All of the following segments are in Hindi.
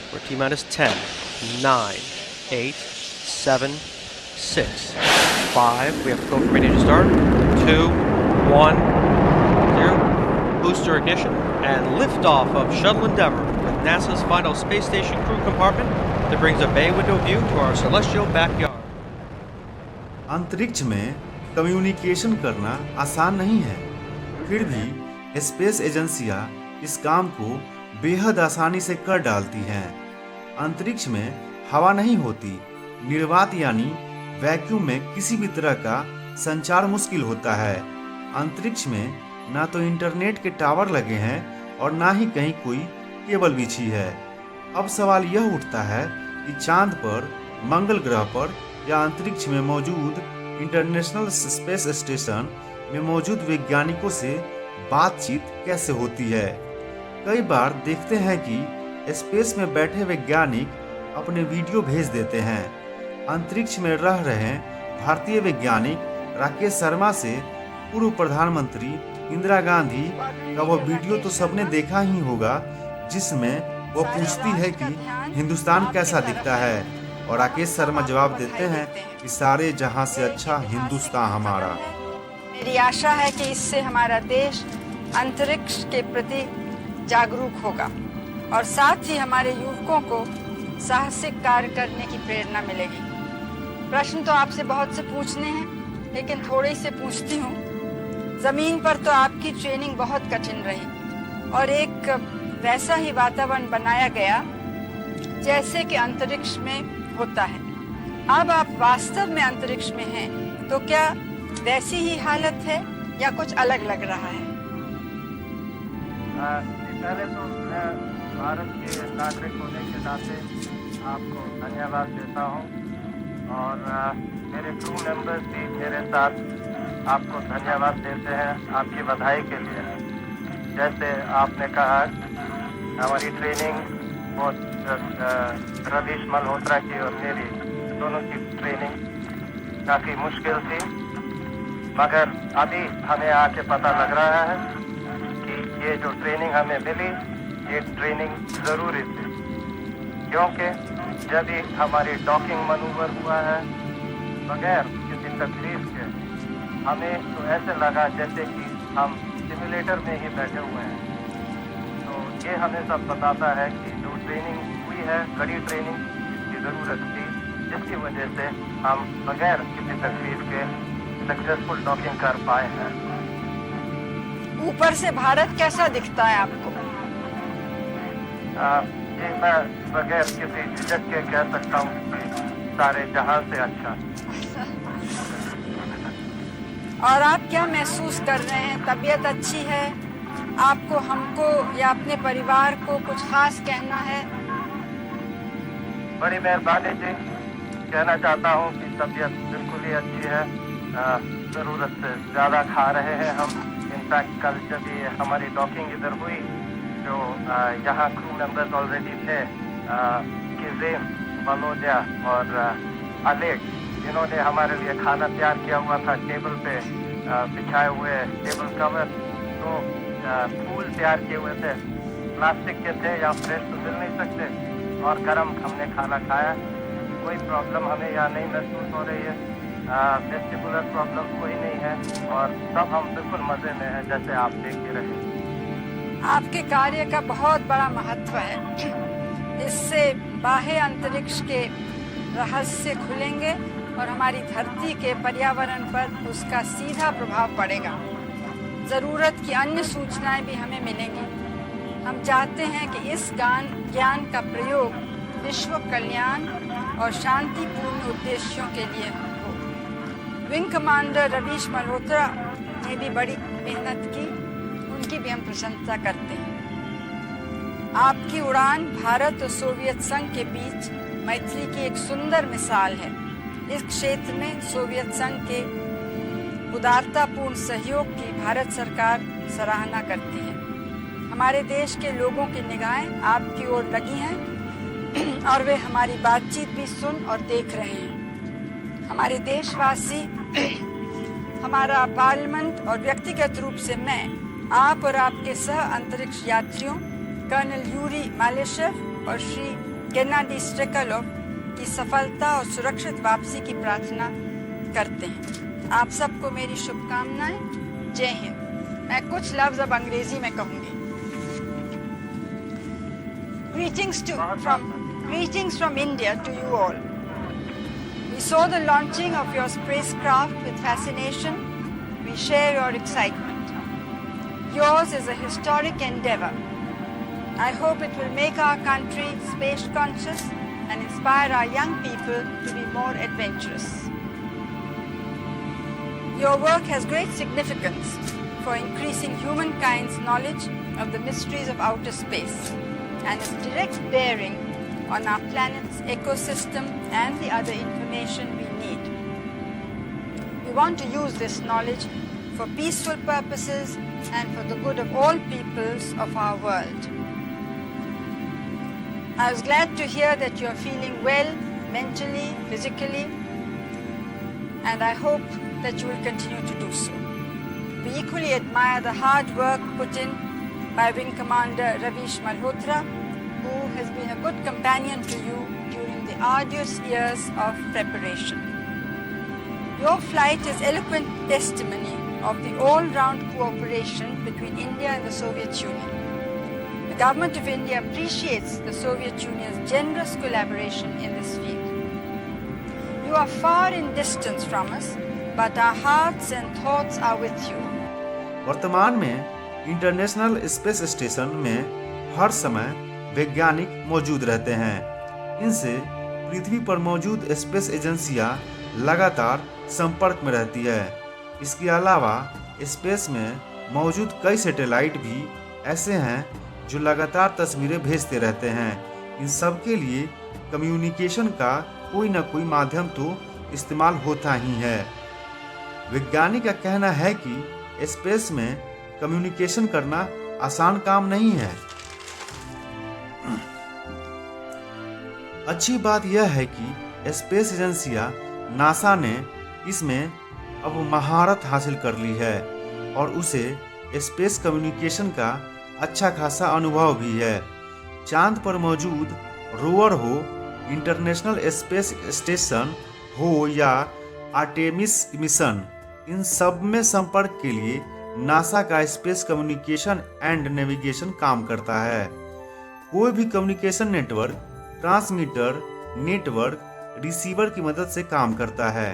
We're T-minus 10, 9, 8, 7, 6, 5. We have to go for ready to start. 2, 1, 0. Booster ignition and liftoff of Shuttle Endeavour with NASA's final space station crew compartment that brings a bay window view to our celestial backyard. अंतरिक्ष में कम्युनिकेशन करना आसान नहीं है, फिर भी स्पेस एजेंसियां इस काम को बेहद आसानी से कर डालती हैं। अंतरिक्ष में हवा नहीं होती, निर्वात यानी वैक्यूम में किसी भी तरह का संचार मुश्किल होता है। अंतरिक्ष में ना तो इंटरनेट के टावर लगे हैं और ना ही कहीं कोई केबल बिछी है। अब सवाल यह उठता है कि चांद पर, मंगल ग्रह पर या अंतरिक्ष में मौजूद इंटरनेशनल स्पेस स्टेशन में मौजूद वैज्ञानिकों से बातचीत कैसे होती है। कई बार देखते हैं कि स्पेस में बैठे वैज्ञानिक अपने वीडियो भेज देते हैं। अंतरिक्ष में रह रहे भारतीय वैज्ञानिक राकेश शर्मा से पूर्व प्रधानमंत्री इंदिरा गांधी का वह वीडियो तो सबने देखा ही होगा, जिसमें वो पूछती है कि हिंदुस्तान कैसा दिखता है और राकेश शर्मा जवाब देते हैं कि सारे जहां से अच्छा हिंदुस्तान हमारा। मेरी आशा है कि इससे हमारा देश अंतरिक्ष के प्रति जागरूक होगा और साथ ही हमारे युवकों को साहसिक कार्य करने की प्रेरणा मिलेगी। प्रश्न तो आपसे बहुत से पूछने हैं, लेकिन थोड़े से पूछती हूँ। जमीन पर तो आपकी ट्रेनिंग बहुत कठिन रही और एक वैसा ही वातावरण बनाया गया जैसे कि अंतरिक्ष में होता है। अब आप वास्तव में अंतरिक्ष में हैं, तो क्या वैसी ही हालत है या कुछ अलग लग रहा है? पहले तो मैं भारत के नागरिक होने के नाते आपको धन्यवाद देता हूं और मेरे क्रू मेंबर्स भी मेरे साथ आपको धन्यवाद देते हैं आपकी बधाई के लिए। जैसे आपने कहा, हमारी ट्रेनिंग बहुत रवीश मल्होत्रा की और मेरी दोनों की ट्रेनिंग काफ़ी मुश्किल थी, मगर अभी हमें आके पता लग रहा है कि ये जो ट्रेनिंग हमें मिली, ये ट्रेनिंग ज़रूरी थी, क्योंकि जब भी हमारी डॉकिंग मनूवर हुआ है बगैर किसी तकलीफ के, हमें तो ऐसे लगा जैसे कि हम सिमुलेटर में ही बैठे हुए हैं। तो ये हमें सब बताता है कि जो ट्रेनिंग हुई है, कड़ी ट्रेनिंग की ज़रूरत थी, जिसकी वजह से हम बगैर किसी तकलीफ के सक्सेसफुल डॉकिंग कर पाए हैं। ऊपर से भारत कैसा दिखता है आपको? ये मैं बगैर किसी झिझक के कह सकता हूँ कि सारे जहां से अच्छा। और आप क्या महसूस कर रहे हैं? तबीयत अच्छी है आपको, हमको या अपने परिवार को कुछ खास कहना है? बड़ी मेहरबानी जी, कहना चाहता हूँ कि तबीयत बिल्कुल ही अच्छी है। ज़रूरत से ज़्यादा खा रहे हैं हम। इनफैक्ट कल जब ये हमारी डॉकिंग इधर हुई, जो यहाँ क्रू मेंबर्स ऑलरेडी थे, किज़ेम, बलोदिया और अलेट, जिन्होंने हमारे लिए खाना तैयार किया हुआ था, टेबल पे बिछाए हुए टेबल कवर, तो फूल तैयार किए हुए थे, प्लास्टिक के थे या फ्रेश तो मिल नहीं सकते, और गर्म हमने खाना खाया। कोई प्रॉब्लम हमें यहाँ नहीं महसूस हो रही है, वेस्टिबुलर प्रॉब्लम कोई नहीं है और सब हम बिल्कुल मज़े में हैं, जैसे आप देख ही रहे। आपके कार्य का बहुत बड़ा महत्व है। इससे बाह्य अंतरिक्ष के रहस्य खुलेंगे और हमारी धरती के पर्यावरण पर उसका सीधा प्रभाव पड़ेगा। ज़रूरत की अन्य सूचनाएं भी हमें मिलेंगी। हम चाहते हैं कि इस ज्ञान का प्रयोग विश्व कल्याण और शांतिपूर्ण उद्देश्यों के लिए हो। विंग कमांडर रवीश मल्होत्रा ने भी बड़ी मेहनत की, उनकी भी हम प्रशंसा करते हैं। आपकी उड़ान भारत और सोवियत संघ के बीच मैत्री की एक सुंदर मिसाल है। इस क्षेत्र में सोवियत संघ के उदारतापूर्ण सहयोग की भारत सरकार सराहना करती है। हमारे देश के लोगों की निगाहें आपकी ओर लगी हैं और वे हमारी बातचीत भी सुन और देख रहे हैं। हमारे देशवासी, हमारा पार्लियामेंट और व्यक्तिगत रूप से मैं आप और आपके सह अंतरिक्ष यात्रियों कर्नल यूरी मालेशेव और श्री गेन्नाडी स्ट्रेकलोव की सफलता और सुरक्षित वापसी की प्रार्थना करते हैं। आप सबको मेरी शुभकामनाएं। जय हिंद। मैं कुछ लफ्ज अब अंग्रेजी में कहूंगी। Greetings from India to you all. We saw the launching of your spacecraft with fascination. We share your excitement. Yours is a historic endeavor. I hope it will make our country space conscious and inspire our young people to be more adventurous. Your work has great significance for increasing humankind's knowledge of the mysteries of outer space and its direct bearing on our planet's ecosystem and the other information we need. We want to use this knowledge for peaceful purposes and for the good of all peoples of our world. I was glad to hear that you are feeling well mentally, physically, and I hope that you will continue to do so. We equally admire the hard work put in by Wing Commander Ravish Malhotra, who has been a good companion to you during the arduous years of preparation. Your flight is eloquent testimony of the all-round cooperation between India and the Soviet Union. The Government of India appreciates the Soviet Union's generous collaboration in this field. You are far in distance from us, but our hearts and thoughts are with you. वर्तमान में इंटरनेशनल स्पेस स्टेशन में हर समय वैज्ञानिक मौजूद रहते हैं। इनसे पृथ्वी पर मौजूद स्पेस एजेंसियां लगातार संपर्क में रहती है। इसके अलावा स्पेस में मौजूद कई सैटेलाइट भी ऐसे हैं जो लगातार तस्वीरें भेजते रहते हैं। इन सब के लिए कम्युनिकेशन का कोई ना कोई माध्यम तो इस्तेमाल होता ही है। वैज्ञानिक का कहना है कि स्पेस में कम्युनिकेशन करना आसान काम नहीं है। अच्छी बात यह है कि स्पेस एजेंसियां नासा ने इसमें अब महारत हासिल कर ली है और उसे स्पेस कम्युनिकेशन का अच्छा खासा अनुभव भी है। चांद पर मौजूद रोवर हो, इंटरनेशनल स्पेस स्टेशन हो या आर्टेमिस मिशन, इन सब में संपर्क के लिए नासा का स्पेस कम्युनिकेशन एंड नेविगेशन काम करता है। कोई भी communication network transmitter, network, receiver की मदद से काम करता है।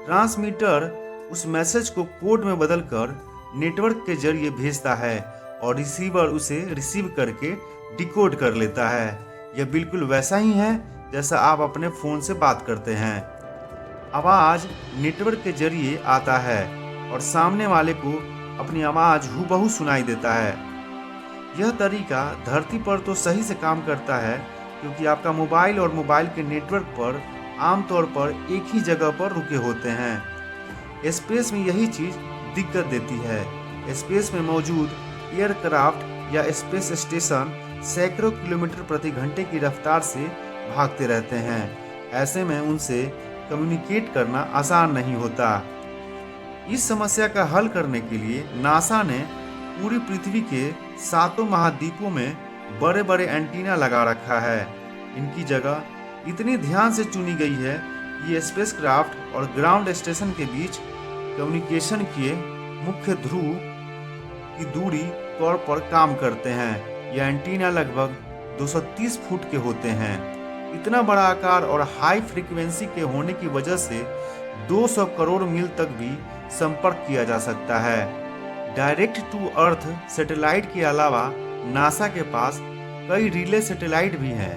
ट्रांसमीटर उस मैसेज को कोड में बदलकर नेटवर्क के जरिए भेजता है और रिसीवर उसे रिसीव करके डिकोड कर लेता है। यह बिल्कुल वैसा ही है जैसा आप अपने फ़ोन से बात करते हैं। आवाज़ नेटवर्क के जरिए आता है और सामने वाले को अपनी आवाज़ हूबहू सुनाई देता है। यह तरीका धरती पर तो सही से काम करता है क्योंकि आपका मोबाइल और मोबाइल के नेटवर्क पर आमतौर पर एक ही जगह पर रुके होते हैं। स्पेस में यही चीज़ दिक्कत देती है। स्पेस में मौजूद एयरक्राफ्ट या स्पेस स्टेशन सैकड़ों किलोमीटर प्रति घंटे की रफ्तार से भागते रहते हैं। ऐसे में उनसे कम्युनिकेट करना आसान नहीं होता। इस समस्या का हल करने के लिए नासा ने पूरी पृथ्वी के 7 महाद्वीपों में बड़े बड़े एंटीना लगा रखा है। इनकी जगह इतनी ध्यान से चुनी गई है कि ये स्पेसक्राफ्ट और ग्राउंड स्टेशन के बीच कम्युनिकेशन के मुख्य ध्रुव की दूरी तौर पर काम करते हैं। यह एंटीना लगभग 230 फुट के होते हैं। इतना बड़ा आकार और हाई फ्रीक्वेंसी के होने की वजह से 200 करोड़ मील तक भी संपर्क किया जा सकता है। डायरेक्ट टू अर्थ सैटेलाइट के अलावा नासा के पास कई रिले सैटेलाइट भी हैं।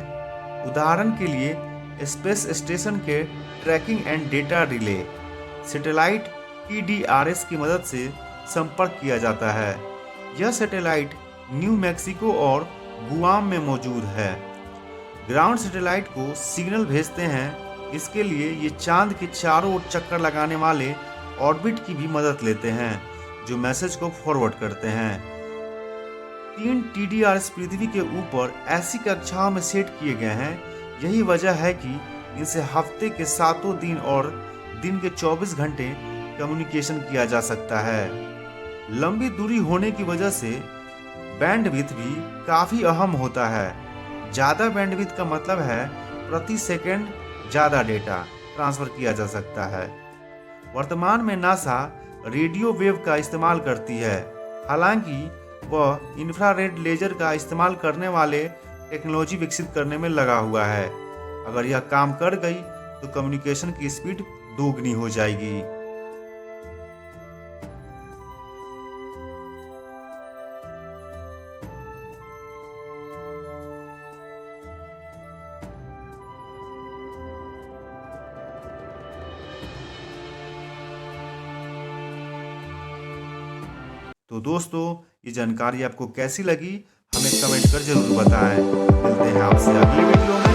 उदाहरण के लिए स्पेस स्टेशन के tracking and data relay satellite TDRS की मदद से संपर्क किया जाता है। यह सैटेलाइट न्यू मैक्सिको और गुआम में मौजूद है। ग्राउंड सैटेलाइट को सिग्नल भेजते हैं। इसके लिए ये चांद के चारों ओर चक्कर लगाने वाले ऑर्बिट की भी मदद लेते हैं जो मैसेज को फॉरवर्ड करते हैं। 3 TDRS पृथ्वी के ऊपर ऐसी कक्षाओं में सेट किए गए हैं। यही वजह है कि इनसे हफ्ते के 7 दिन और दिन के 24 घंटे कम्युनिकेशन किया जा सकता है। लंबी दूरी होने की वजह से बैंडविड्थ भी काफ़ी अहम होता है। ज़्यादा बैंडविड्थ का मतलब है प्रति सेकंड ज़्यादा डेटा ट्रांसफ़र किया जा सकता है। वर्तमान में नासा रेडियो वेव का इस्तेमाल करती है, हालांकि वह इंफ्रारेड लेजर का इस्तेमाल करने वाले टेक्नोलॉजी विकसित करने में लगा हुआ है। अगर यह काम कर गई तो कम्युनिकेशन की स्पीड दोगुनी हो जाएगी। तो दोस्तों, ये जानकारी आपको कैसी लगी हमें कमेंट कर जरूर बताएं। मिलते हैं आपसे अगली वीडियो में।